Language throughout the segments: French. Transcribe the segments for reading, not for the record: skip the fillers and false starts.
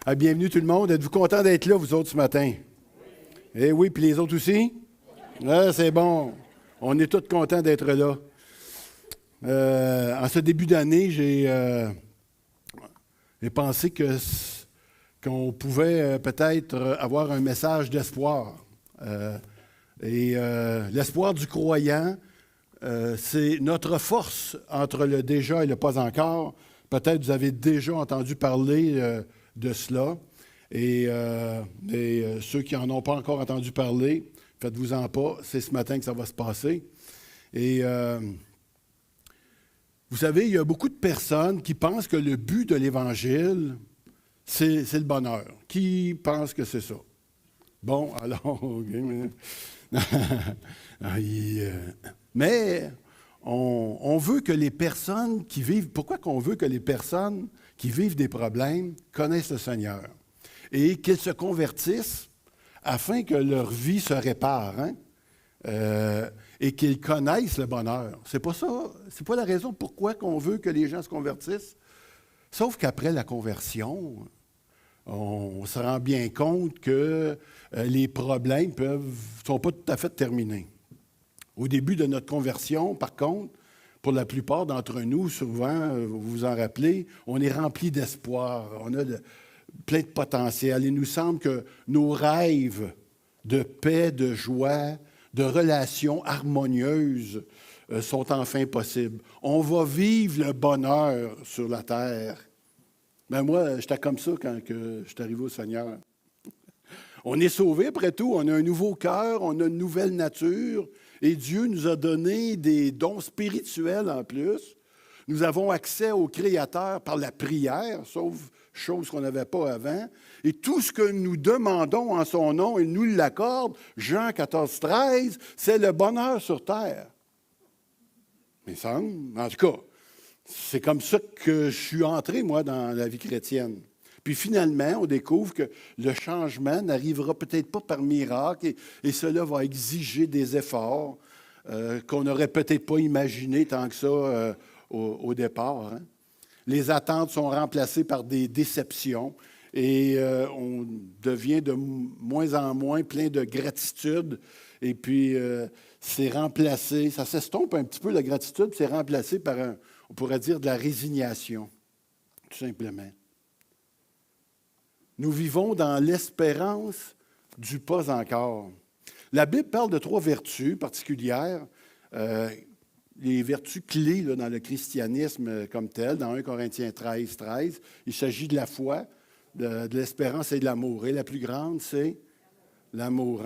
Ah, bienvenue tout le monde. Êtes-vous content d'être là, vous autres, ce matin? Eh oui, puis les autres aussi? Ah, c'est bon. On est tous contents d'être là. En ce début d'année, j'ai pensé qu'on pouvait peut-être avoir un message d'espoir. L'espoir du croyant, c'est notre force entre le déjà et le pas encore. Peut-être vous avez déjà entendu parler de cela. Ceux qui n'en ont pas encore entendu parler, faites-vous-en pas, c'est ce matin que ça va se passer. Vous savez, il y a beaucoup de personnes qui pensent que le but de l'Évangile, c'est le bonheur. Qui pense que c'est ça? Bon, alors... Mais on veut que les personnes qui vivent... Pourquoi qu'on veut que les personnes qui vivent des problèmes connaissent le Seigneur et qu'ils se convertissent afin que leur vie se répare, et qu'ils connaissent le bonheur. C'est pas ça, c'est pas la raison pourquoi qu'on veut que les gens se convertissent. Sauf qu'après la conversion, on se rend bien compte que les problèmes ne sont pas tout à fait terminés. Au début de notre conversion, par contre, pour la plupart d'entre nous, souvent, vous vous en rappelez, on est rempli d'espoir, on a plein de potentiel. Il nous semble que nos rêves de paix, de joie, de relations harmonieuses sont enfin possibles. On va vivre le bonheur sur la terre. Ben moi, j'étais comme ça quand je suis arrivé au Seigneur. On est sauvés, après tout, on a un nouveau cœur, on a une nouvelle nature, et Dieu nous a donné des dons spirituels en plus. Nous avons accès au Créateur par la prière, sauf chose qu'on n'avait pas avant. Et tout ce que nous demandons en son nom, il nous l'accorde. Jean 14, 13, c'est le bonheur sur terre. Mais ça, en tout cas, c'est comme ça que je suis entré, moi, dans la vie chrétienne. Puis finalement, on découvre que le changement n'arrivera peut-être pas par miracle et cela va exiger des efforts qu'on n'aurait peut-être pas imaginés tant que ça au départ. Les attentes sont remplacées par des déceptions et on devient de moins en moins plein de gratitude. Et puis, c'est remplacé, ça s'estompe un petit peu la gratitude, c'est remplacé par, on pourrait dire, de la résignation, tout simplement. Nous vivons dans l'espérance du pas encore. La Bible parle de 3 vertus particulières, les vertus clés là, dans le christianisme comme tel, dans 1 Corinthiens 13, 13. Il s'agit de la foi, de l'espérance et de l'amour. Et la plus grande, c'est l'amour.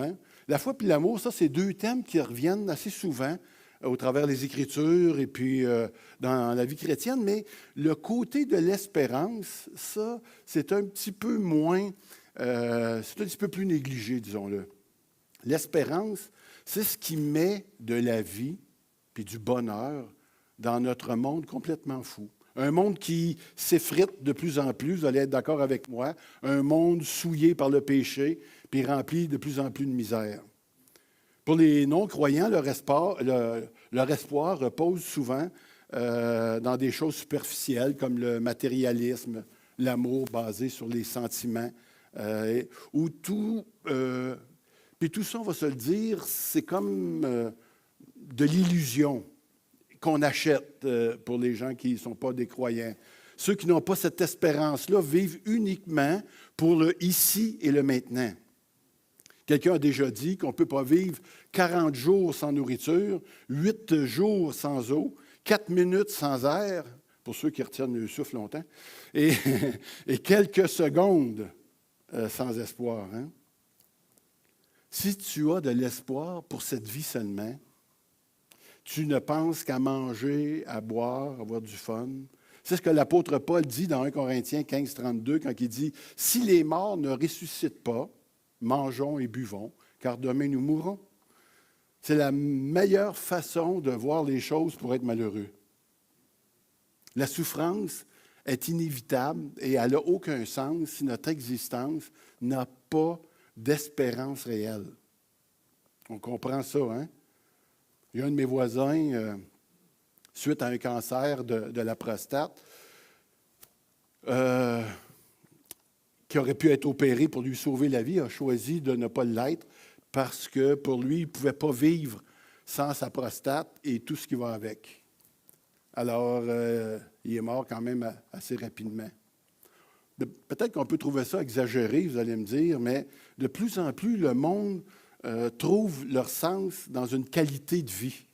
La foi et l'amour, ça, c'est 2 thèmes qui reviennent assez souvent au travers des Écritures et puis dans la vie chrétienne, mais le côté de l'espérance, ça, c'est un petit peu moins, c'est un petit peu plus négligé, disons-le. L'espérance, c'est ce qui met de la vie puis du bonheur dans notre monde complètement fou. Un monde qui s'effrite de plus en plus, vous allez être d'accord avec moi, un monde souillé par le péché puis rempli de plus en plus de misère. Pour les non-croyants, leur espoir repose souvent dans des choses superficielles comme le matérialisme, l'amour basé sur les sentiments, où puis tout ça, on va se le dire, c'est comme de l'illusion qu'on achète pour les gens qui ne sont pas des croyants. Ceux qui n'ont pas cette espérance-là vivent uniquement pour le ici et le maintenant. Quelqu'un a déjà dit qu'on ne peut pas vivre 40 jours sans nourriture, 8 jours sans eau, 4 minutes sans air, pour ceux qui retiennent le souffle longtemps, et quelques secondes sans espoir. Si tu as de l'espoir pour cette vie seulement, tu ne penses qu'à manger, à boire, à avoir du fun. C'est ce que l'apôtre Paul dit dans 1 Corinthiens 15, 32, quand il dit « Si les morts ne ressuscitent pas, mangeons et buvons, car demain nous mourrons. » C'est la meilleure façon de voir les choses pour être malheureux. La souffrance est inévitable et elle n'a aucun sens si notre existence n'a pas d'espérance réelle. On comprend ça, hein? Il y a un de mes voisins, suite à un cancer de la prostate, qui aurait pu être opéré pour lui sauver la vie, a choisi de ne pas l'être parce que pour lui, il ne pouvait pas vivre sans sa prostate et tout ce qui va avec. Alors, il est mort quand même assez rapidement. Peut-être qu'on peut trouver ça exagéré, vous allez me dire, mais de plus en plus, le monde trouve leur sens dans une qualité de vie.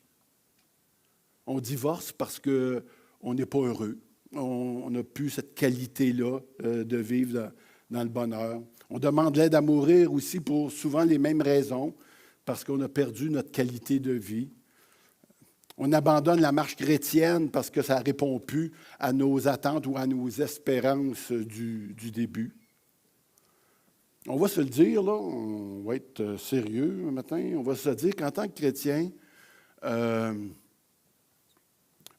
On divorce parce qu'on n'est pas heureux. On n'a plus cette qualité-là de vivre dans le bonheur. On demande l'aide à mourir aussi pour souvent les mêmes raisons, parce qu'on a perdu notre qualité de vie. On abandonne la marche chrétienne parce que ça ne répond plus à nos attentes ou à nos espérances du début. On va se le dire, là, on va être sérieux un matin, on va se dire qu'en tant que chrétien,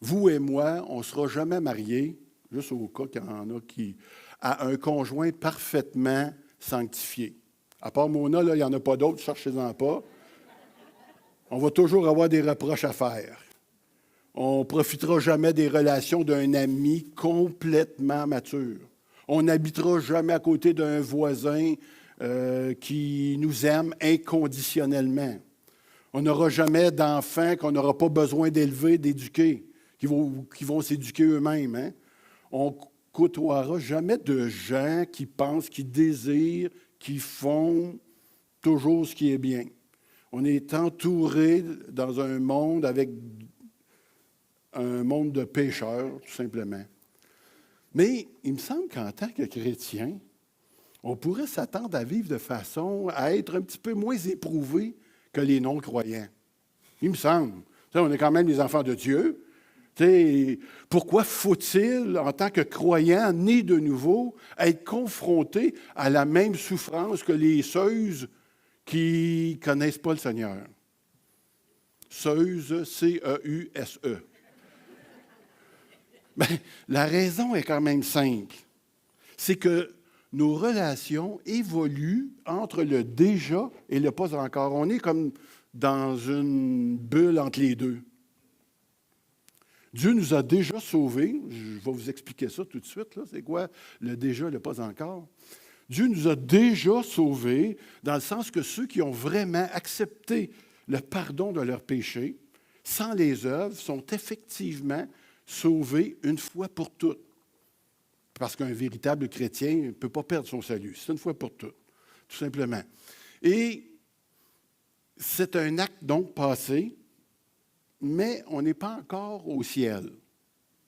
vous et moi, on ne sera jamais mariés, juste au cas qu'il y en a qui, à un conjoint parfaitement sanctifié. À part Mona, là, il n'y en a pas d'autres, cherchez-en pas. On va toujours avoir des reproches à faire. On ne profitera jamais des relations d'un ami complètement mature. On n'habitera jamais à côté d'un voisin qui nous aime inconditionnellement. On n'aura jamais d'enfants qu'on n'aura pas besoin d'élever, d'éduquer, qui vont s'éduquer eux-mêmes. Hein? On ne côtoiera jamais de gens qui pensent, qui désirent, qui font toujours ce qui est bien. On est entouré dans un monde avec un monde de pécheurs, tout simplement. Mais il me semble qu'en tant que chrétien, on pourrait s'attendre à vivre de façon à être un petit peu moins éprouvé que les non-croyants. Il me semble. On est quand même les enfants de Dieu. Pourquoi faut-il, en tant que croyant né de nouveau, être confronté à la même souffrance que les ceuses qui ne connaissent pas le Seigneur? Ceuses, C-E-U-S-E. Bien, la raison est quand même simple. C'est que nos relations évoluent entre le déjà et le pas encore. On est comme dans une bulle entre les deux. Dieu nous a déjà sauvés. Je vais vous expliquer ça tout de suite. Là. C'est quoi le déjà et le pas encore? Dieu nous a déjà sauvés dans le sens que ceux qui ont vraiment accepté le pardon de leurs péchés, sans les œuvres, sont effectivement sauvés une fois pour toutes. Parce qu'un véritable chrétien ne peut pas perdre son salut. C'est une fois pour toutes, tout simplement. Et c'est un acte donc passé, mais on n'est pas encore au ciel.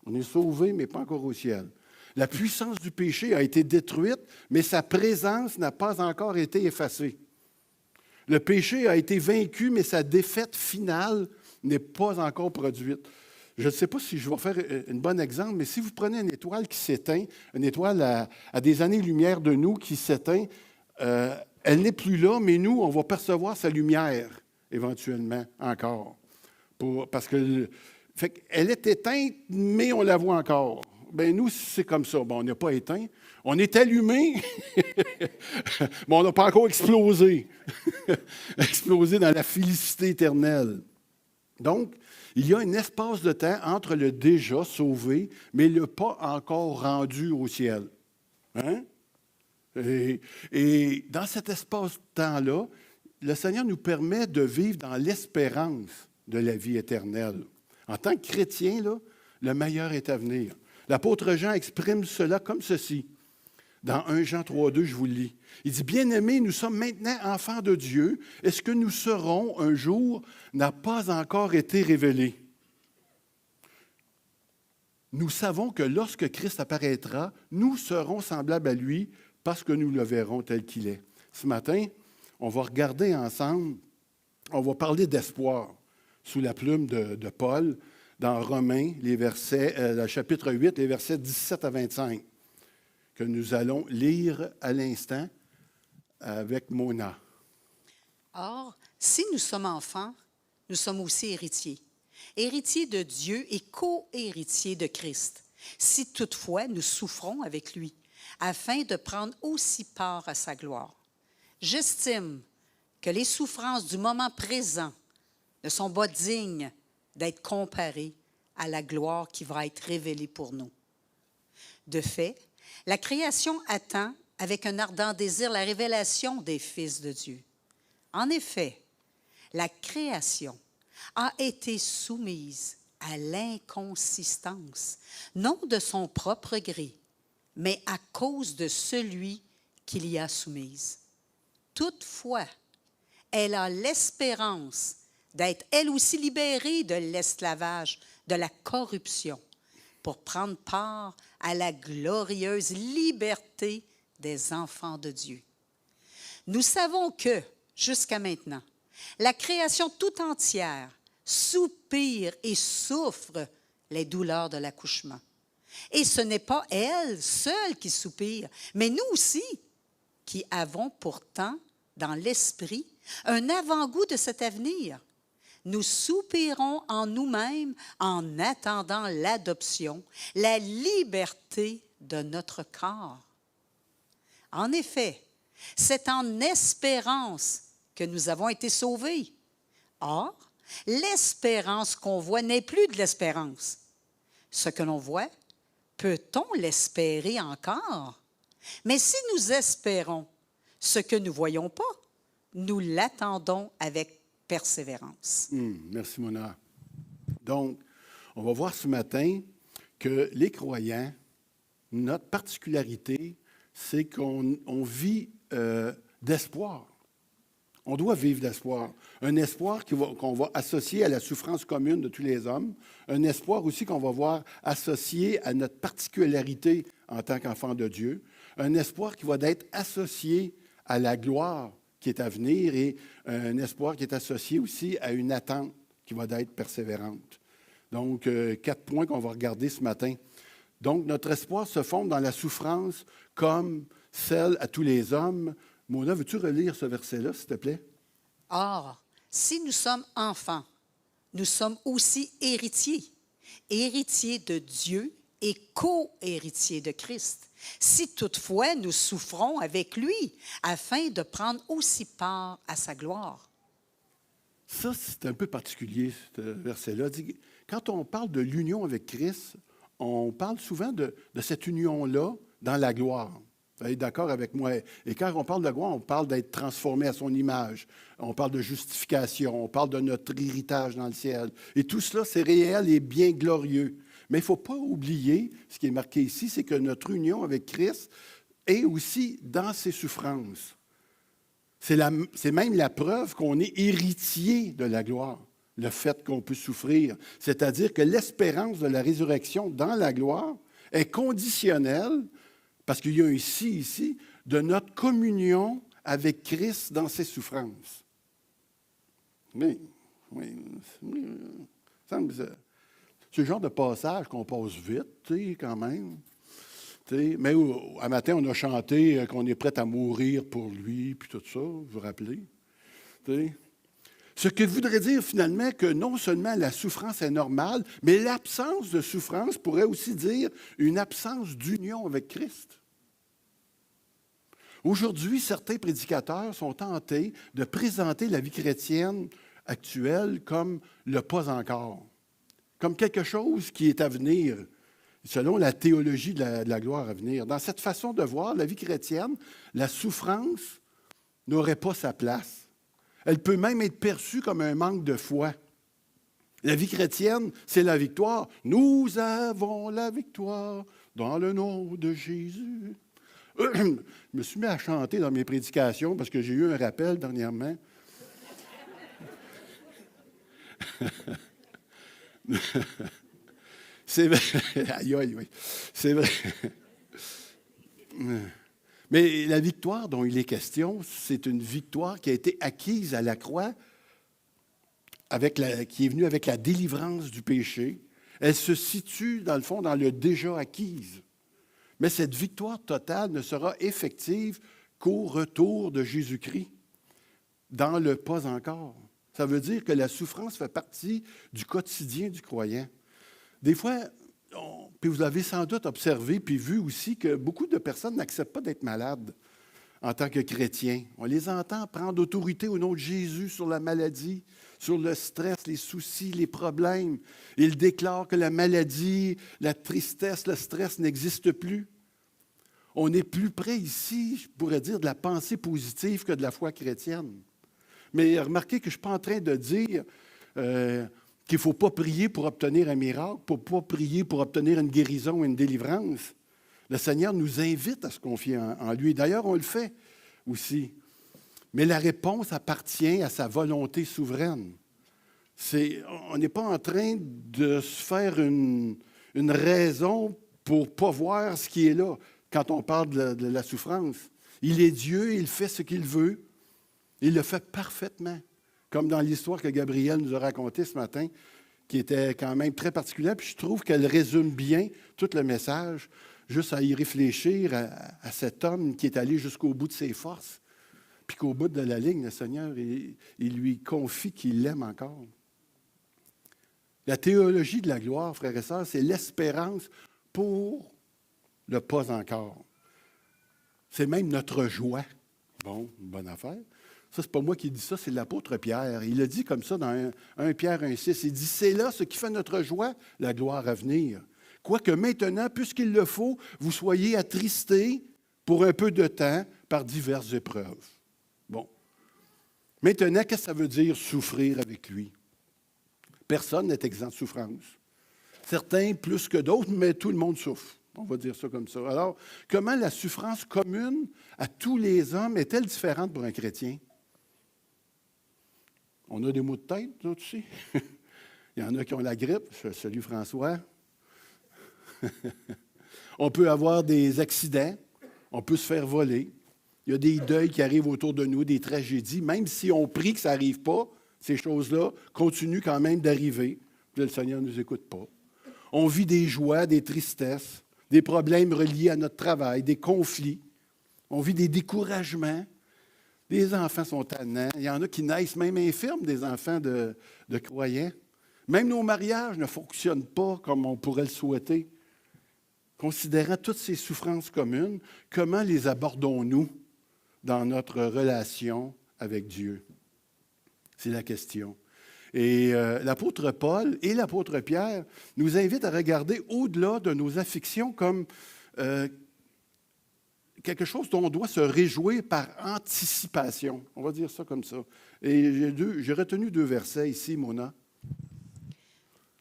On est sauvé, mais pas encore au ciel. La puissance du péché a été détruite, mais sa présence n'a pas encore été effacée. Le péché a été vaincu, mais sa défaite finale n'est pas encore produite. Je ne sais pas si je vais faire un bon exemple, mais si vous prenez une étoile qui s'éteint, une étoile à des années-lumière de nous qui s'éteint, elle n'est plus là, mais nous, on va percevoir sa lumière éventuellement encore. Parce que elle est éteinte, mais on la voit encore. Bien, nous, c'est comme ça. Bon, on n'est pas éteint. On est allumé, mais on n'a pas encore explosé. Explosé dans la félicité éternelle. Donc, il y a un espace de temps entre le déjà sauvé, mais le pas encore rendu au ciel. Hein? Et dans cet espace-temps-là, le Seigneur nous permet de vivre dans l'espérance de la vie éternelle. En tant que chrétien, là, le meilleur est à venir. L'apôtre Jean exprime cela comme ceci. Dans 1 Jean 3,2, je vous le lis. Il dit, « Bien-aimés, nous sommes maintenant enfants de Dieu. Et ce que nous serons un jour n'a pas encore été révélé. Nous savons que lorsque Christ apparaîtra, nous serons semblables à lui parce que nous le verrons tel qu'il est. » Ce matin, on va regarder ensemble, on va parler d'espoir sous la plume de Paul dans Romains, le chapitre 8, les versets 17 à 25. Que nous allons lire à l'instant avec Mona. Or, si nous sommes enfants, nous sommes aussi héritiers. Héritiers de Dieu et co-héritiers de Christ, si toutefois nous souffrons avec lui, afin de prendre aussi part à sa gloire. J'estime que les souffrances du moment présent ne sont pas dignes d'être comparées à la gloire qui va être révélée pour nous. De fait, la création attend avec un ardent désir la révélation des fils de Dieu. En effet, la création a été soumise à l'inconsistance, non de son propre gré, mais à cause de celui qui l'y a soumise. Toutefois, elle a l'espérance d'être elle aussi libérée de l'esclavage, de la corruption, pour prendre part à la glorieuse liberté des enfants de Dieu. Nous savons que, jusqu'à maintenant, la création tout entière soupire et souffre les douleurs de l'accouchement. Et ce n'est pas elle seule qui soupire, mais nous aussi, qui avons pourtant dans l'esprit un avant-goût de cet avenir. Nous soupirons en nous-mêmes en attendant l'adoption, la liberté de notre corps. En effet, c'est en espérance que nous avons été sauvés. Or, l'espérance qu'on voit n'est plus de l'espérance. Ce que l'on voit, peut-on l'espérer encore? Mais si nous espérons ce que nous ne voyons pas, nous l'attendons avec persévérance. Merci, Mona. Donc, on va voir ce matin que les croyants, notre particularité, c'est qu'on vit d'espoir. On doit vivre d'espoir. Un espoir qu'on va associer à la souffrance commune de tous les hommes. Un espoir aussi qu'on va voir associé à notre particularité en tant qu'enfant de Dieu. Un espoir qui va être associé à la gloire qui est à venir et un espoir qui est associé aussi à une attente qui va être persévérante. Donc, 4 points qu'on va regarder ce matin. Donc, notre espoir se fonde dans la souffrance comme celle à tous les hommes. Mona, veux-tu relire ce verset-là, s'il te plaît? Or, si nous sommes enfants, nous sommes aussi héritiers, héritiers de Dieu et co-héritiers de Christ. Si toutefois nous souffrons avec lui, afin de prendre aussi part à sa gloire. Ça, c'est un peu particulier, ce verset-là. Quand on parle de l'union avec Christ, on parle souvent de cette union-là dans la gloire. Vous êtes d'accord avec moi? Et quand on parle de gloire, on parle d'être transformé à son image. On parle de justification, on parle de notre héritage dans le ciel. Et tout cela, c'est réel et bien glorieux. Mais il ne faut pas oublier, ce qui est marqué ici, c'est que notre union avec Christ est aussi dans ses souffrances. C'est même la preuve qu'on est héritier de la gloire, le fait qu'on peut souffrir. C'est-à-dire que l'espérance de la résurrection dans la gloire est conditionnelle, parce qu'il y a un ici, de notre communion avec Christ dans ses souffrances. Mais, oui, c'est le genre de passage qu'on passe vite, quand même. Mais un matin, on a chanté qu'on est prêt à mourir pour lui, puis tout ça, vous vous rappelez? T'sais. Ce qui voudrait dire finalement que non seulement la souffrance est normale, mais l'absence de souffrance pourrait aussi dire une absence d'union avec Christ. Aujourd'hui, certains prédicateurs sont tentés de présenter la vie chrétienne actuelle comme le pas encore, comme quelque chose qui est à venir, selon la théologie de la gloire à venir. Dans cette façon de voir la vie chrétienne, la souffrance n'aurait pas sa place. Elle peut même être perçue comme un manque de foi. La vie chrétienne, c'est la victoire. Nous avons la victoire dans le nom de Jésus. Je me suis mis à chanter dans mes prédications parce que j'ai eu un rappel dernièrement. C'est vrai. Aïe, aïe, oui. C'est vrai. Mais la victoire dont il est question, c'est une victoire qui a été acquise à la croix, qui est venue avec la délivrance du péché. Elle se situe, dans le fond, dans le déjà acquise. Mais cette victoire totale ne sera effective qu'au retour de Jésus-Christ, dans le pas encore. Ça veut dire que la souffrance fait partie du quotidien du croyant. Des fois, puis vous avez sans doute observé puis vu aussi que beaucoup de personnes n'acceptent pas d'être malades en tant que chrétiens. On les entend prendre autorité au nom de Jésus sur la maladie, sur le stress, les soucis, les problèmes. Ils déclarent que la maladie, la tristesse, le stress n'existent plus. On est plus près ici, je pourrais dire, de la pensée positive que de la foi chrétienne. Mais remarquez que je ne suis pas en train de dire qu'il ne faut pas prier pour obtenir un miracle, qu'il ne faut pas prier pour obtenir une guérison ou une délivrance. Le Seigneur nous invite à se confier en lui. D'ailleurs, on le fait aussi. Mais la réponse appartient à sa volonté souveraine. On n'est pas en train de se faire une raison pour ne pas voir ce qui est là quand on parle de la souffrance. Il est Dieu, il fait ce qu'il veut. Il le fait parfaitement, comme dans l'histoire que Gabriel nous a racontée ce matin, qui était quand même très particulière. Puis je trouve qu'elle résume bien tout le message, juste à y réfléchir à cet homme qui est allé jusqu'au bout de ses forces, puis qu'au bout de la ligne, le Seigneur, il lui confie qu'il l'aime encore. La théologie de la gloire, frères et sœurs, c'est l'espérance pour le pas encore. C'est même notre joie. Bon, une bonne affaire. Ça, ce n'est pas moi qui dis ça, c'est l'apôtre Pierre. Il a dit comme ça dans 1 Pierre 1,6. Il dit, c'est là ce qui fait notre joie, la gloire à venir. Quoique maintenant, puisqu'il le faut, vous soyez attristés pour un peu de temps par diverses épreuves. Bon. Maintenant, qu'est-ce que ça veut dire souffrir avec lui? Personne n'est exempt de souffrance. Certains plus que d'autres, mais tout le monde souffre. On va dire ça comme ça. Alors, comment la souffrance commune à tous les hommes est-elle différente pour un chrétien? On a des maux de tête, nous aussi. Il y en a qui ont la grippe. Je salue François. On peut avoir des accidents. On peut se faire voler. Il y a des deuils qui arrivent autour de nous, des tragédies. Même si on prie que ça n'arrive pas, ces choses-là continuent quand même d'arriver. Puis le Seigneur ne nous écoute pas. On vit des joies, des tristesses, des problèmes reliés à notre travail, des conflits. On vit des découragements. Les enfants sont tannants. Il y en a qui naissent même infirmes, des enfants de croyants. Même nos mariages ne fonctionnent pas comme on pourrait le souhaiter. Considérant toutes ces souffrances communes, comment les abordons-nous dans notre relation avec Dieu? C'est la question. Et l'apôtre Paul et l'apôtre Pierre nous invitent à regarder au-delà de nos afflictions comme quelque chose dont on doit se réjouir par anticipation. On va dire ça comme ça. Et j'ai retenu 2 versets ici, Mona.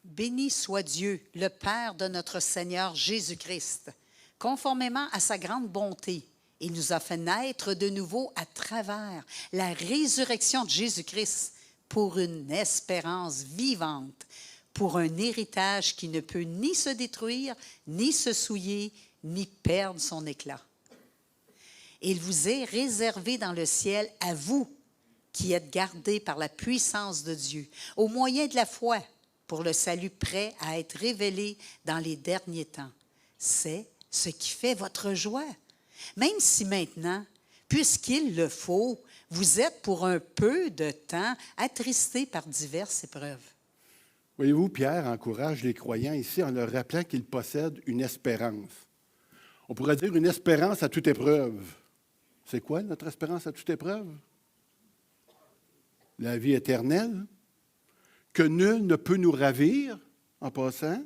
Béni soit Dieu, le Père de notre Seigneur Jésus-Christ. Conformément à sa grande bonté, il nous a fait naître de nouveau à travers la résurrection de Jésus-Christ pour une espérance vivante, pour un héritage qui ne peut ni se détruire, ni se souiller, ni perdre son éclat. Il vous est réservé dans le ciel à vous qui êtes gardés par la puissance de Dieu, au moyen de la foi, pour le salut prêt à être révélé dans les derniers temps. C'est ce qui fait votre joie. Même si maintenant, puisqu'il le faut, vous êtes pour un peu de temps attristés par diverses épreuves. Voyez-vous, Pierre encourage les croyants ici en leur rappelant qu'ils possèdent une espérance. On pourrait dire une espérance à toute épreuve. C'est quoi notre espérance à toute épreuve? La vie éternelle, que nul ne peut nous ravir en passant.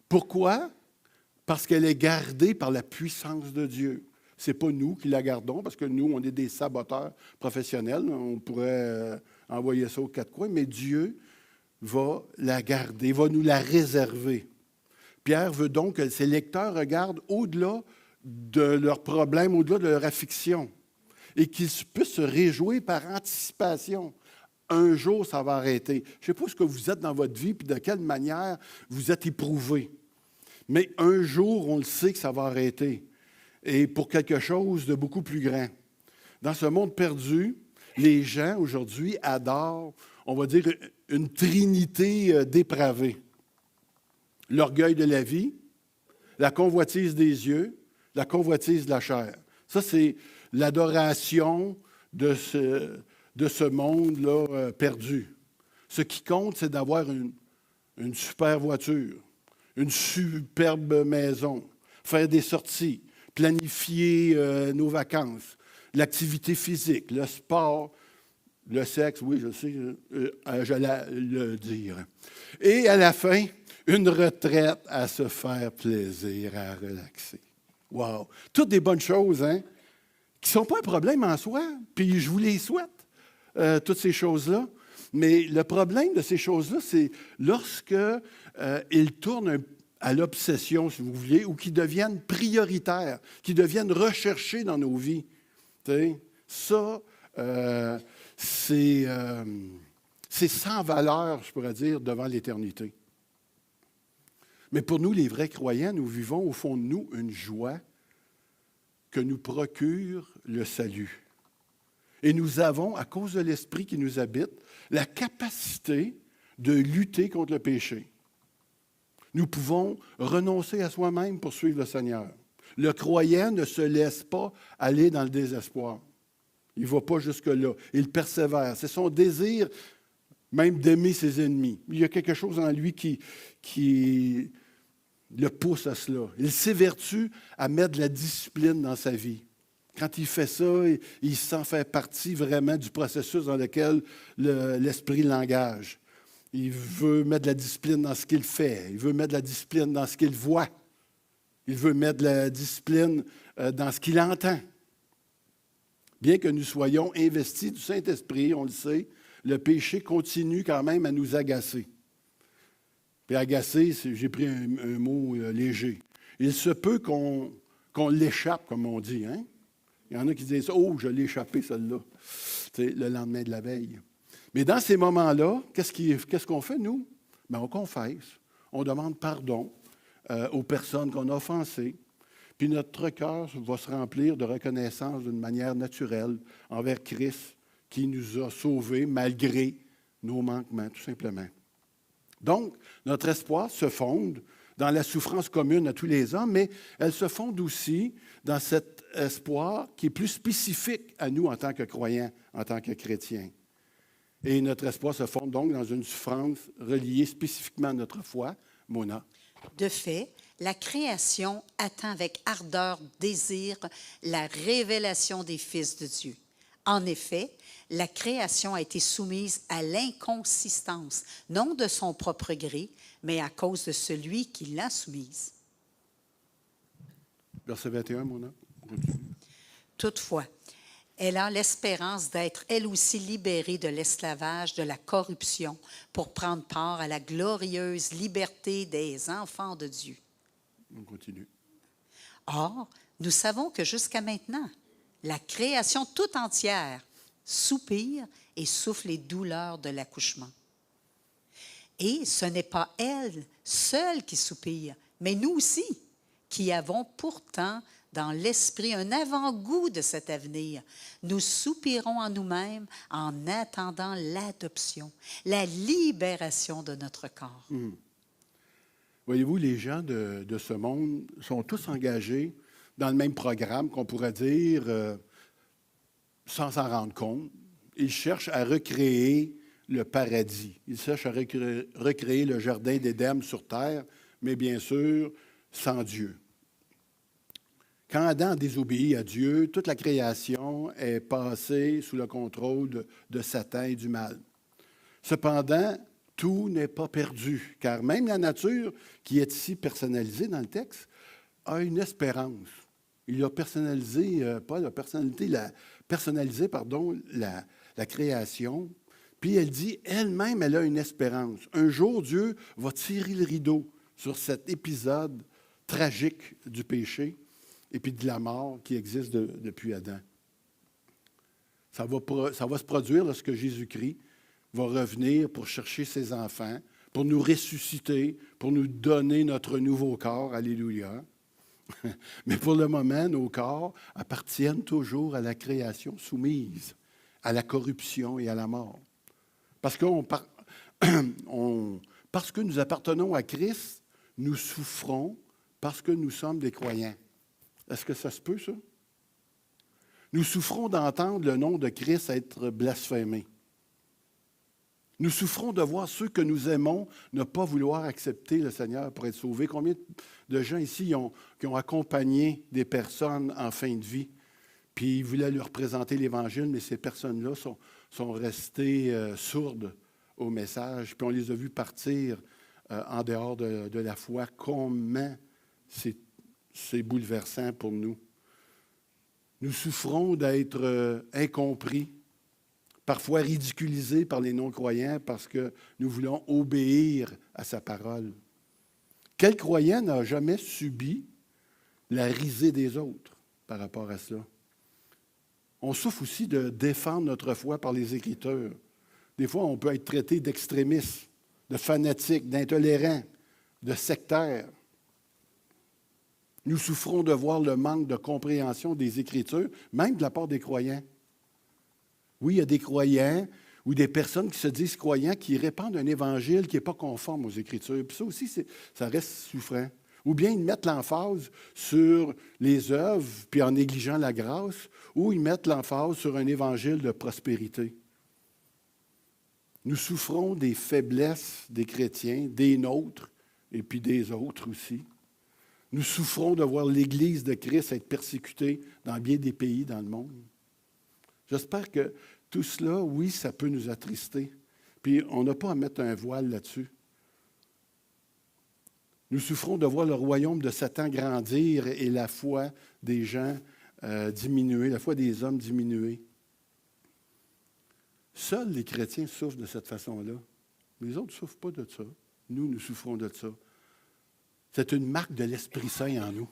Pourquoi? Parce qu'elle est gardée par la puissance de Dieu. Ce n'est pas nous qui la gardons, parce que nous, on est des saboteurs professionnels. On pourrait envoyer ça aux 4 coins, mais Dieu va la garder, va nous la réserver. Pierre veut donc que ses lecteurs regardent au-delà de leurs problèmes, au-delà de leur affliction, et qu'ils puissent se réjouir par anticipation. Un jour, ça va arrêter. Je ne sais pas ce que vous êtes dans votre vie, puis de quelle manière vous êtes éprouvé. Mais un jour, on le sait que ça va arrêter. Et pour quelque chose de beaucoup plus grand. Dans ce monde perdu, les gens aujourd'hui adorent, on va dire, une trinité dépravée. L'orgueil de la vie, la convoitise des yeux, la convoitise de la chair. Ça, c'est l'adoration de ce monde-là perdu. Ce qui compte, c'est d'avoir une super voiture, une superbe maison, faire des sorties, planifier nos vacances, l'activité physique, le sport, le sexe, oui, je sais, j'allais le dire. Et à la fin, une retraite à se faire plaisir, à relaxer. Wow! Toutes des bonnes choses, hein? Qui ne sont pas un problème en soi, puis je vous les souhaite, toutes ces choses-là. Mais le problème de ces choses-là, c'est lorsque ils tournent à l'obsession, si vous voulez, ou qui deviennent prioritaires, qui deviennent recherchés dans nos vies. Tu sais, ça, c'est sans valeur, je pourrais dire, devant l'éternité. Mais pour nous, les vrais croyants, nous vivons au fond de nous une joie que nous procure le salut. Et nous avons, à cause de l'Esprit qui nous habite, la capacité de lutter contre le péché. Nous pouvons renoncer à soi-même pour suivre le Seigneur. Le croyant ne se laisse pas aller dans le désespoir. Il ne va pas jusque-là. Il persévère. C'est son désir même d'aimer ses ennemis. Il y a quelque chose en lui qui le pousse à cela. Il s'évertue à mettre de la discipline dans sa vie. Quand il fait ça, il s'en fait partie vraiment du processus dans lequel l'Esprit l'engage. Il veut mettre de la discipline dans ce qu'il fait. Il veut mettre de la discipline dans ce qu'il voit. Il veut mettre de la discipline dans ce qu'il entend. Bien que nous soyons investis du Saint-Esprit, on le sait, le péché continue quand même à nous agacer. Puis agacer, j'ai pris un mot léger. Il se peut qu'on l'échappe, comme on dit. Hein? Il y en a qui disent « Oh, je l'ai échappé, celle-là. » C'est le lendemain de la veille. Mais dans ces moments-là, qu'est-ce qu'on fait, nous? Bien, on confesse. On demande pardon aux personnes qu'on a offensées. Puis notre cœur va se remplir de reconnaissance d'une manière naturelle envers Christ qui nous a sauvés malgré nos manquements, tout simplement. Donc, notre espoir se fonde dans la souffrance commune à tous les hommes, mais elle se fonde aussi dans cet espoir qui est plus spécifique à nous en tant que croyants, en tant que chrétiens. Et notre espoir se fonde donc dans une souffrance reliée spécifiquement à notre foi. Mona. De fait, la création attend avec ardeur, désir, la révélation des fils de Dieu. En effet, la création a été soumise à l'inconsistance, non de son propre gré, mais à cause de celui qui l'a soumise. Verset 21, Mona. Toutefois, elle a l'espérance d'être elle aussi libérée de l'esclavage, de la corruption, pour prendre part à la glorieuse liberté des enfants de Dieu. On continue. Or, nous savons que jusqu'à maintenant, la création tout entière soupire et souffle les douleurs de l'accouchement. Et ce n'est pas elle seule qui soupire, mais nous aussi, qui avons pourtant dans l'esprit un avant-goût de cet avenir. Nous soupirons en nous-mêmes en attendant l'adoption, la libération de notre corps. Voyez-vous, les gens de ce monde sont tous engagés dans le même programme qu'on pourrait dire sans s'en rendre compte. Ils cherchent à recréer le paradis. Ils cherchent à recréer le jardin d'Éden sur terre, mais bien sûr, sans Dieu. Quand Adam a désobéi à Dieu, toute la création est passée sous le contrôle de Satan et du mal. Cependant, tout n'est pas perdu, car même la nature, qui est ici personnalisée dans le texte, a une espérance. Il a personnalisé, la création, puis elle dit, elle-même, elle a une espérance. Un jour, Dieu va tirer le rideau sur cet épisode tragique du péché et puis de la mort qui existe depuis Adam. Ça va se produire lorsque Jésus-Christ va revenir pour chercher ses enfants, pour nous ressusciter, pour nous donner notre nouveau corps. Alléluia. Mais pour le moment, nos corps appartiennent toujours à la création soumise, à la corruption et à la mort. Parce que nous appartenons à Christ, nous souffrons parce que nous sommes des croyants. Est-ce que ça se peut, ça? Nous souffrons d'entendre le nom de Christ être blasphémé. Nous souffrons de voir ceux que nous aimons ne pas vouloir accepter le Seigneur pour être sauvés. Combien de gens ici qui ont accompagné des personnes en fin de vie, puis ils voulaient leur présenter l'Évangile, mais ces personnes-là sont restées sourdes au message, puis on les a vus partir en dehors de la foi. Comment c'est c'est bouleversant pour nous. Nous souffrons d'être incompris, parfois ridiculisés par les non-croyants parce que nous voulons obéir à sa parole. Quel croyant n'a jamais subi la risée des autres par rapport à cela? On souffre aussi de défendre notre foi par les Écritures. Des fois, on peut être traité d'extrémiste, de fanatique, d'intolérant, de sectaire. Nous souffrons de voir le manque de compréhension des Écritures, même de la part des croyants. Oui, il y a des croyants ou des personnes qui se disent croyants qui répandent un évangile qui n'est pas conforme aux Écritures. Puis ça aussi, ça reste souffrant. Ou bien ils mettent l'emphase sur les œuvres, puis en négligeant la grâce, ou ils mettent l'emphase sur un évangile de prospérité. Nous souffrons des faiblesses des chrétiens, des nôtres, et puis des autres aussi. Nous souffrons de voir l'Église de Christ être persécutée dans bien des pays dans le monde. J'espère que tout cela, oui, ça peut nous attrister. Puis on n'a pas à mettre un voile là-dessus. Nous souffrons de voir le royaume de Satan grandir et la foi des gens diminuer, la foi des hommes diminuer. Seuls les chrétiens souffrent de cette façon-là. Les autres ne souffrent pas de ça. Nous souffrons de ça. C'est une marque de l'Esprit Saint en nous.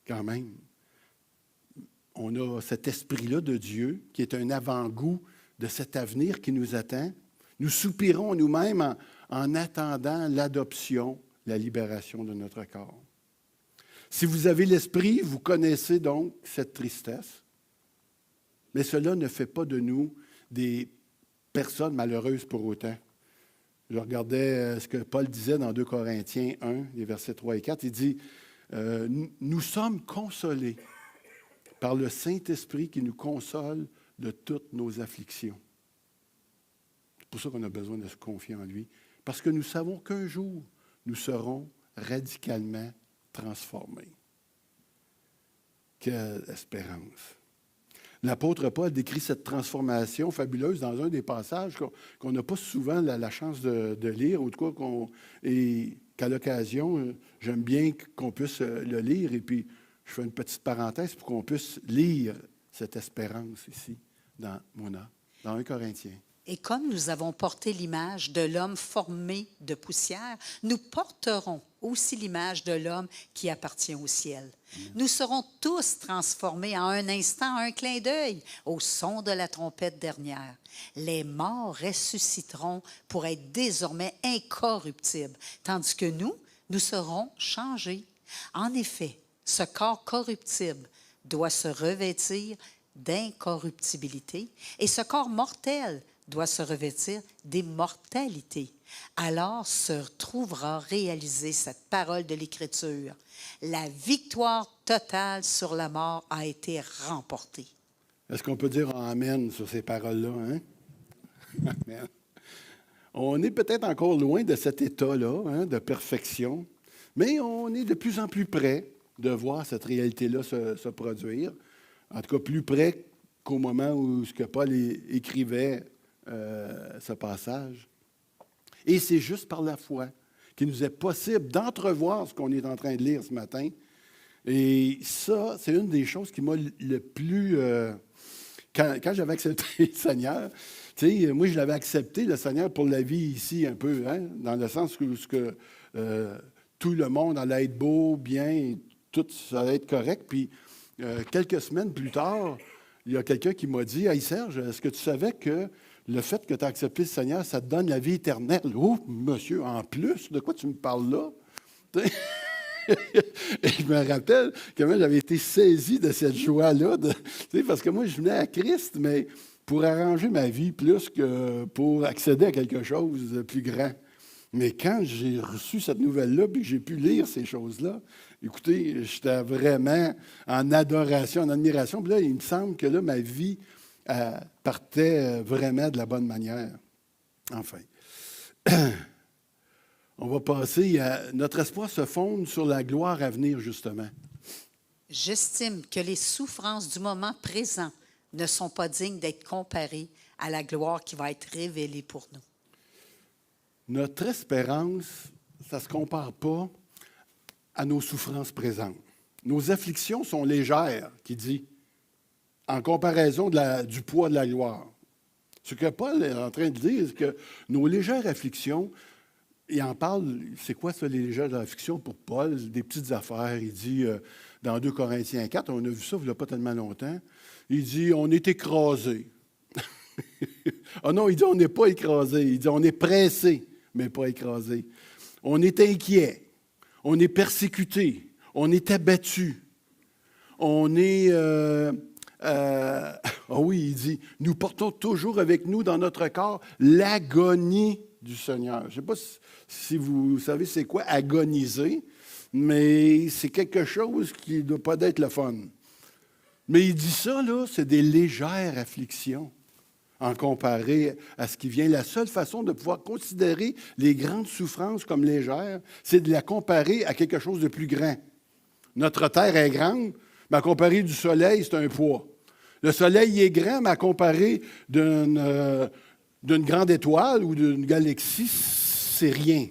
Quand même. On a cet esprit-là de Dieu qui est un avant-goût de cet avenir qui nous attend. Nous soupirons nous-mêmes en attendant l'adoption, la libération de notre corps. Si vous avez l'Esprit, vous connaissez donc cette tristesse. Mais cela ne fait pas de nous des personnes malheureuses pour autant. Je regardais ce que Paul disait dans 2 Corinthiens 1, les versets 3 et 4. Il dit « Nous sommes consolés par le Saint-Esprit qui nous console de toutes nos afflictions. » C'est pour ça qu'on a besoin de se confier en lui. Parce que nous savons qu'un jour, nous serons radicalement transformés. Quelle espérance! L'apôtre Paul décrit cette transformation fabuleuse dans un des passages qu'on n'a pas souvent la chance de lire, ou de quoi et qu'à l'occasion, j'aime bien qu'on puisse le lire. Et puis, je fais une petite parenthèse pour qu'on puisse lire cette espérance ici, dans 1 Corinthiens. Et comme nous avons porté l'image de l'homme formé de poussière, nous porterons aussi l'image de l'homme qui appartient au ciel. Nous serons tous transformés en un instant, en un clin d'œil, au son de la trompette dernière. Les morts ressusciteront pour être désormais incorruptibles, tandis que nous serons changés. En effet, ce corps corruptible doit se revêtir d'incorruptibilité et ce corps mortel doit se revêtir d'immortalité. Alors se trouvera réalisée cette parole de l'Écriture. La victoire totale sur la mort a été remportée. Est-ce qu'on peut dire Amen sur ces paroles-là? Hein? Amen. On est peut-être encore loin de cet état-là, de perfection, mais on est de plus en plus près de voir cette réalité-là se produire. En tout cas, plus près qu'au moment où ce que Paul écrivait ce passage. Et c'est juste par la foi qu'il nous est possible d'entrevoir ce qu'on est en train de lire ce matin. Et ça, c'est une des choses qui m'a le plus... Quand j'avais accepté le Seigneur, tu sais, moi, je l'avais accepté, le Seigneur, pour la vie ici, un peu, hein, dans le sens que tout le monde allait être beau, bien, tout ça allait être correct. Puis, quelques semaines plus tard, il y a quelqu'un qui m'a dit « Hey Serge, est-ce que tu savais que le fait que tu as accepté le Seigneur, ça te donne la vie éternelle? » « Oh, monsieur, en plus, de quoi tu me parles là? » Et je me rappelle que moi, j'avais été saisi de cette joie-là, parce que moi, je venais à Christ, mais pour arranger ma vie plus que pour accéder à quelque chose de plus grand. Mais quand j'ai reçu cette nouvelle-là, puis que j'ai pu lire ces choses-là, écoutez, j'étais vraiment en adoration, en admiration. Puis là, il me semble que là, ma vie partait vraiment de la bonne manière. Enfin. On va passer à... Notre espoir se fonde sur la gloire à venir, justement. J'estime que les souffrances du moment présent ne sont pas dignes d'être comparées à la gloire qui va être révélée pour nous. Notre espérance, ça ne se compare pas à nos souffrances présentes. Nos afflictions sont légères, qui dit, en comparaison du poids de la gloire. Ce que Paul est en train de dire, c'est que nos légères afflictions, il en parle, c'est quoi ça, les légères afflictions pour Paul? Des petites affaires. Il dit, dans 2 Corinthiens 4, on a vu ça il n'y a pas tellement longtemps, il dit, on est écrasé. Ah non, il dit, on n'est pas écrasé. Il dit, on est pressé, mais pas écrasé. On est inquiet. On est persécuté. On est abattu. On est... oui, il dit, nous portons toujours avec nous dans notre corps l'agonie du Seigneur. Je ne sais pas si vous savez c'est quoi agoniser, mais c'est quelque chose qui ne doit pas être le fun. Mais il dit ça, là, c'est des légères afflictions en comparé à ce qui vient. La seule façon de pouvoir considérer les grandes souffrances comme légères, c'est de la comparer à quelque chose de plus grand. Notre terre est grande, mais à comparer du soleil, c'est un poids. Le soleil est grand, mais à comparer d'une grande étoile ou d'une galaxie, c'est rien.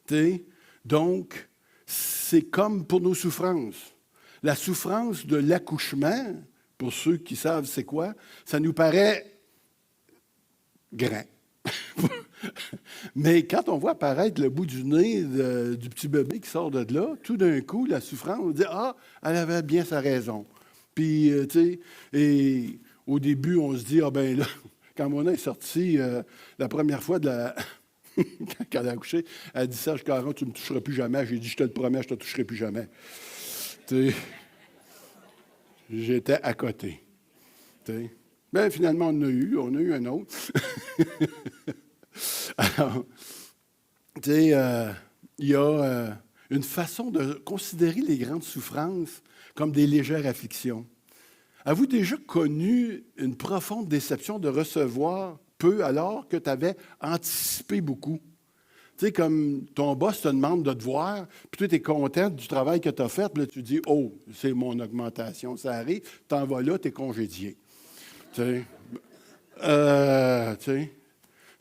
T'sais? Donc, c'est comme pour nos souffrances. La souffrance de l'accouchement, pour ceux qui savent c'est quoi, ça nous paraît grand. Mais quand on voit apparaître le bout du nez du petit bébé qui sort de là, tout d'un coup, la souffrance, on dit « Ah, elle avait bien sa raison. » Puis, tu sais, et au début, on se dit « Ah ben là, quand Mona est sortie la première fois de la... quand elle a accouché, elle dit « Serge Caron, tu ne me toucheras plus jamais. » J'ai dit « Je te le promets, je ne te toucherai plus jamais. » Tu sais, j'étais à côté. Tu sais. Ben, finalement, on a eu un autre. Alors, tu sais, il y a une façon de considérer les grandes souffrances comme des légères afflictions. Avez-vous déjà connu une profonde déception de recevoir peu alors que tu avais anticipé beaucoup? Tu sais, comme ton boss te demande de te voir, puis toi, tu es content du travail que tu as fait, puis là, tu dis « Oh, c'est mon augmentation, ça arrive. » T'en vas là, tu es congédié. Tu sais, tu sais.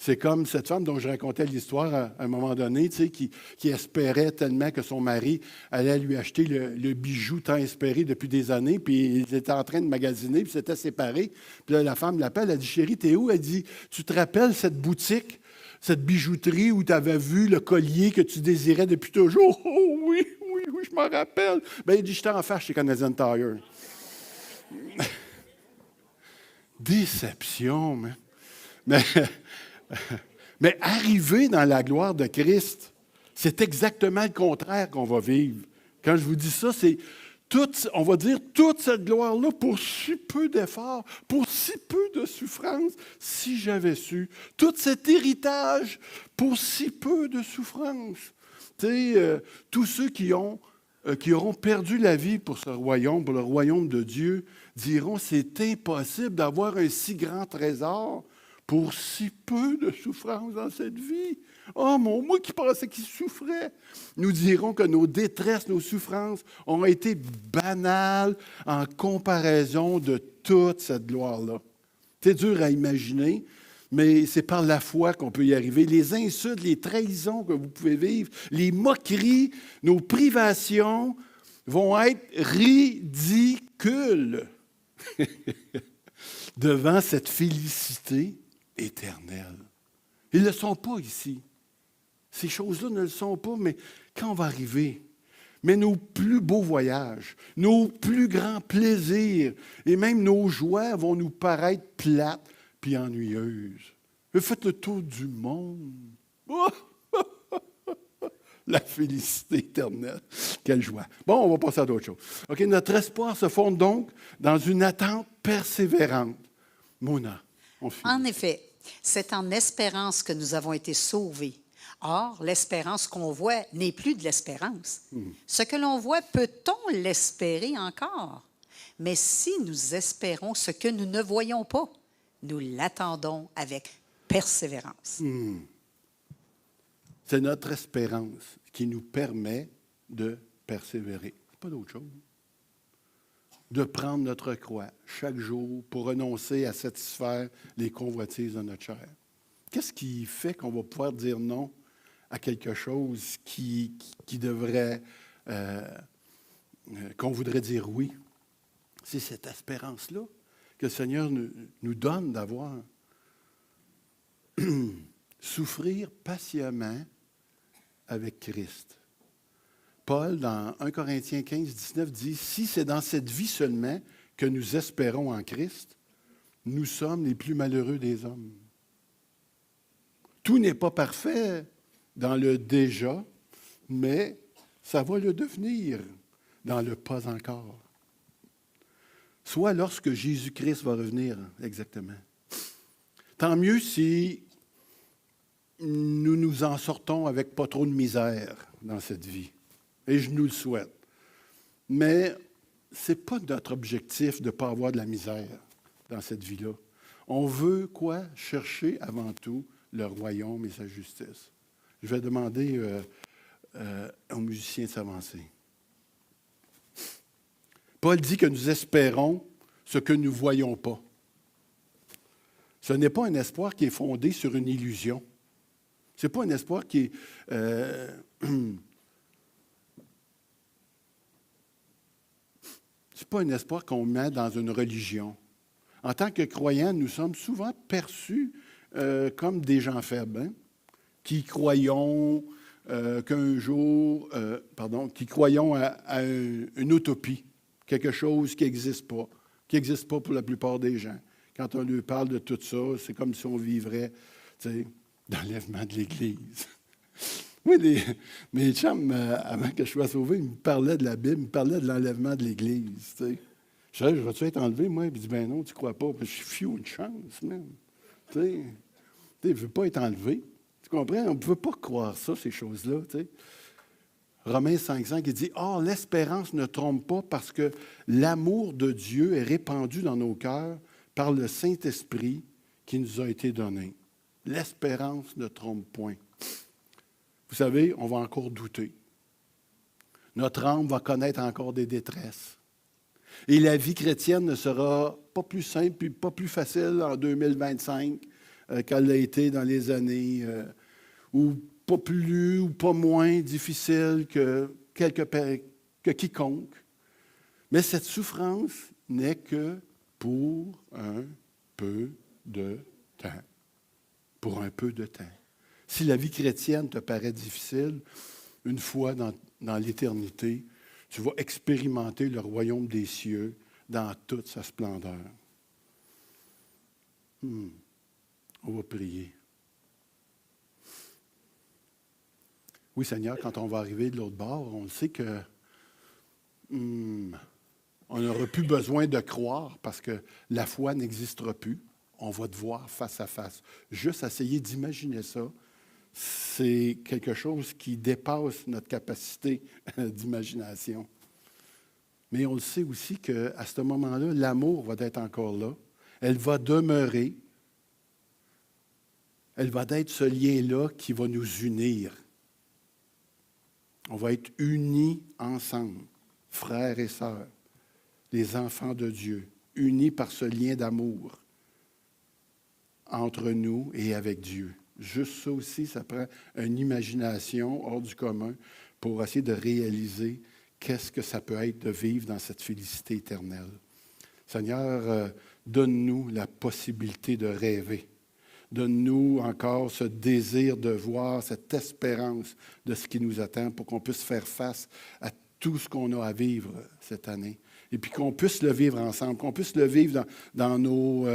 C'est comme cette femme dont je racontais l'histoire à un moment donné, tu sais, qui espérait tellement que son mari allait lui acheter le bijou tant espéré depuis des années, puis ils étaient en train de magasiner, puis s'étaient séparés. Puis là, la femme l'appelle, elle dit « Chérie, t'es où? » Elle dit « Tu te rappelles cette boutique, cette bijouterie où tu avais vu le collier que tu désirais depuis toujours? » « Oh oui, oui, oui, je m'en rappelle. » Bien, il dit « J'étais en face chez Canadian Tire. » Déception, mais arriver dans la gloire de Christ, c'est exactement le contraire qu'on va vivre. Quand je vous dis ça, c'est on va dire toute cette gloire-là pour si peu d'efforts, pour si peu de souffrance, si j'avais su. Tout cet héritage pour si peu de souffrance. Tu sais, tous ceux qui auront perdu la vie pour ce royaume, pour le royaume de Dieu, diront c'est impossible d'avoir un si grand trésor pour si peu de souffrance dans cette vie. Oh, moi qui pensais qu'il souffrait. Nous dirons que nos détresses, nos souffrances ont été banales en comparaison de toute cette gloire-là. C'est dur à imaginer, mais c'est par la foi qu'on peut y arriver. Les insultes, les trahisons que vous pouvez vivre, les moqueries, nos privations vont être ridicules devant cette félicité éternelle. Ils ne le sont pas ici. Ces choses-là ne le sont pas, mais quand on va arriver, mais nos plus beaux voyages, nos plus grands plaisirs et même nos joies vont nous paraître plates puis ennuyeuses. Faites le tour du monde. La félicité éternelle. Quelle joie. Bon, on va passer à d'autres choses. OK, notre espoir se fonde donc dans une attente persévérante. Mona, on finit. En effet, c'est en espérance que nous avons été sauvés. Or, l'espérance qu'on voit n'est plus de l'espérance. Ce que l'on voit, peut-on l'espérer encore? Mais si nous espérons ce que nous ne voyons pas, nous l'attendons avec persévérance. C'est notre espérance qui nous permet de persévérer. Pas d'autre chose. De prendre notre croix chaque jour pour renoncer à satisfaire les convoitises de notre chair. Qu'est-ce qui fait qu'on va pouvoir dire non à quelque chose qui devrait qu'on voudrait dire oui. C'est cette espérance-là que le Seigneur nous donne d'avoir. Souffrir patiemment avec Christ. Paul, dans 1 Corinthiens 15, 19, dit « Si c'est dans cette vie seulement que nous espérons en Christ, nous sommes les plus malheureux des hommes. » Tout n'est pas parfait dans le déjà, mais ça va le devenir dans le pas encore. Soit lorsque Jésus-Christ va revenir, exactement. Tant mieux si nous nous en sortons avec pas trop de misère dans cette vie. Et je nous le souhaite. Mais ce n'est pas notre objectif de ne pas avoir de la misère dans cette vie-là. On veut quoi? Chercher avant tout le royaume et sa justice. Je vais demander aux musiciens de s'avancer. Paul dit que nous espérons ce que nous ne voyons pas. Ce n'est pas un espoir qui est fondé sur une illusion. Ce n'est pas un espoir qui est... c'est pas un espoir qu'on met dans une religion. En tant que croyants, nous sommes souvent perçus comme des gens faibles, hein, qui croyons qu'un jour, qui croyons à une utopie, quelque chose qui n'existe pas pour la plupart des gens. Quand on lui parle de tout ça, c'est comme si on vivrait, tu sais, d'enlèvement de l'Église. Oui, mes chums, avant que je sois sauvé, ils me parlaient de la Bible, ils me parlaient de l'enlèvement de l'Église. Tu sais. Je disais, je vais-tu être enlevé, moi? Puis ils disent, ben non, tu ne crois pas. Puis je suis fiou, une chance, même. Tu sais, je ne veux pas être enlevé. Tu comprends? On ne peut pas croire ça, ces choses-là. Tu sais. Romains 5,5, il dit, « Or, l'espérance ne trompe pas parce que l'amour de Dieu est répandu dans nos cœurs par le Saint-Esprit qui nous a été donné. » L'espérance ne trompe point. Vous savez, on va encore douter. Notre âme va connaître encore des détresses. Et la vie chrétienne ne sera pas plus simple et pas plus facile en 2025 qu'elle l'a été dans les années, ou pas plus ou pas moins difficile que quiconque. Mais cette souffrance n'est que pour un peu de temps. Pour un peu de temps. Si la vie chrétienne te paraît difficile, une fois dans l'éternité, tu vas expérimenter le royaume des cieux dans toute sa splendeur. On va prier. Oui, Seigneur, quand on va arriver de l'autre bord, on sait que on n'aura plus besoin de croire parce que la foi n'existera plus. On va te voir face à face. Juste essayer d'imaginer ça, c'est quelque chose qui dépasse notre capacité d'imagination. Mais on le sait aussi qu'à ce moment-là, l'amour va être encore là. Elle va demeurer. Elle va être ce lien-là qui va nous unir. On va être unis ensemble, frères et sœurs, les enfants de Dieu, unis par ce lien d'amour entre nous et avec Dieu. Juste ça aussi, ça prend une imagination hors du commun pour essayer de réaliser qu'est-ce que ça peut être de vivre dans cette félicité éternelle. Seigneur, donne-nous la possibilité de rêver. Donne-nous encore ce désir de voir, cette espérance de ce qui nous attend pour qu'on puisse faire face à tout ce qu'on a à vivre cette année. Et puis qu'on puisse le vivre ensemble, qu'on puisse le vivre dans nos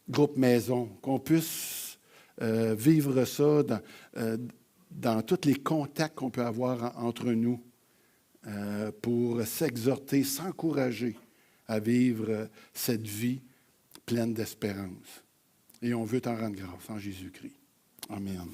groupes maison, qu'on puisse vivre ça dans tous les contacts qu'on peut avoir entre nous pour s'exhorter, s'encourager à vivre cette vie pleine d'espérance. Et on veut t'en rendre grâce en Jésus-Christ. Amen.